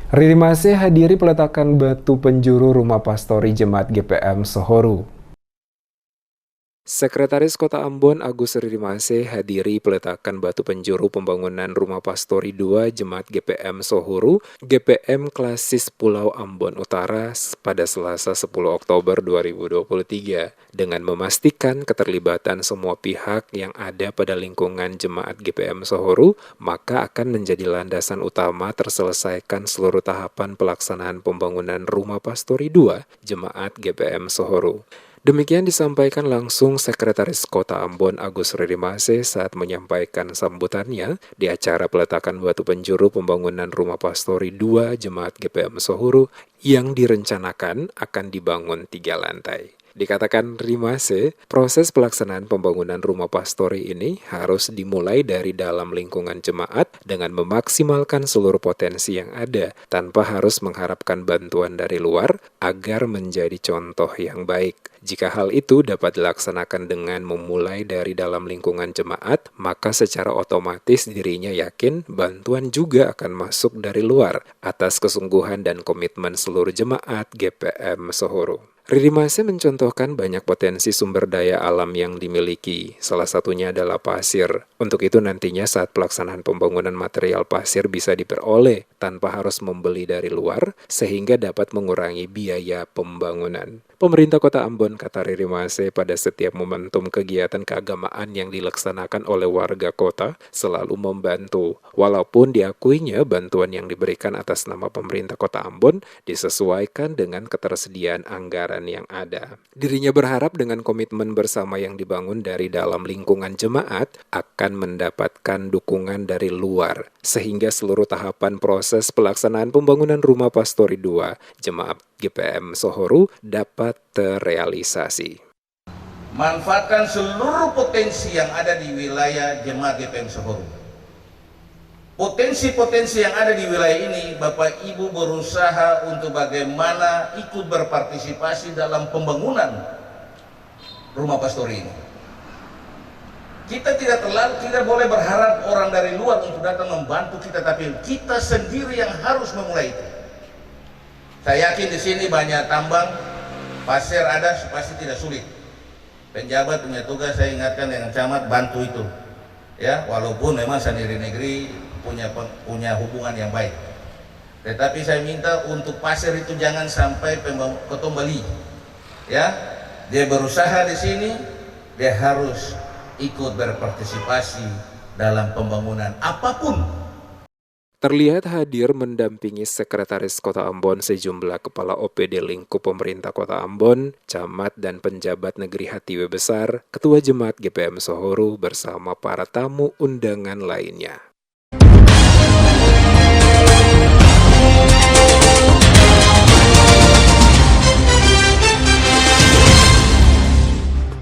Riri Masih hadiri peletakan batu penjuru Rumah Pastori Jemaat GPM Sohoru. Sekretaris Kota Ambon Agus Riri Masih hadiri peletakan batu penjuru pembangunan Rumah Pastori II Jemaat GPM Sohoru, GPM Klasis Pulau Ambon Utara pada Selasa 10 Oktober 2023 dengan memastikan keterlibatan semua pihak yang ada pada lingkungan Jemaat GPM Sohoru, maka akan menjadi landasan utama terselesaikan seluruh tahapan pelaksanaan pembangunan Rumah Pastori II Jemaat GPM Sohoru. Demikian disampaikan langsung Sekretaris Kota Ambon Agus Riri Masih saat menyampaikan sambutannya di acara peletakan batu penjuru pembangunan Rumah Pastori II Jemaat GPM Sohoru yang direncanakan akan dibangun 3 lantai. Dikatakan Riri Masih, proses pelaksanaan pembangunan Rumah Pastori ini harus dimulai dari dalam lingkungan jemaat dengan memaksimalkan seluruh potensi yang ada tanpa harus mengharapkan bantuan dari luar agar menjadi contoh yang baik. Jika hal itu dapat dilaksanakan dengan memulai dari dalam lingkungan jemaat, maka secara otomatis dirinya yakin bantuan juga akan masuk dari luar atas kesungguhan dan komitmen seluruh jemaat GPM Sohoru. Riri Masih mencontohkan banyak potensi sumber daya alam yang dimiliki, salah satunya adalah pasir. Untuk itu nantinya saat pelaksanaan pembangunan material pasir bisa diperoleh tanpa harus membeli dari luar, sehingga dapat mengurangi biaya pembangunan. Pemerintah Kota Ambon, kata Riri Masih, pada setiap momentum kegiatan keagamaan yang dilaksanakan oleh warga kota selalu membantu. Walaupun diakuinya bantuan yang diberikan atas nama pemerintah Kota Ambon disesuaikan dengan ketersediaan anggaran yang ada. Dirinya berharap dengan komitmen bersama yang dibangun dari dalam lingkungan jemaat akan mendapatkan dukungan dari luar, sehingga seluruh tahapan proses pelaksanaan pembangunan Rumah Pastori II Jemaat GPM Sohoru dapat terrealisasi. Manfaatkan seluruh potensi yang ada di wilayah Jemaat GPM Sohoru. Potensi-potensi yang ada di wilayah ini, Bapak Ibu berusaha untuk bagaimana ikut berpartisipasi dalam pembangunan Rumah Pastori ini. Kita tidak boleh berharap orang dari luar untuk datang membantu kita, tapi kita sendiri yang harus memulai itu. Saya yakin di sini banyak tambang, pasir ada, pasti tidak sulit. Penjabat punya tugas, saya ingatkan dengan camat, bantu itu. Ya, walaupun memang sendiri negeri punya hubungan yang baik. Tetapi saya minta untuk pasir itu jangan sampai kembali. Ya, dia berusaha di sini, dia harus ikut berpartisipasi dalam pembangunan apapun. Terlihat hadir mendampingi Sekretaris Kota Ambon sejumlah kepala OPD lingkup pemerintah Kota Ambon, camat dan penjabat negeri Hatiwe Besar, Ketua Jemaat GPM Sohoru bersama para tamu undangan lainnya.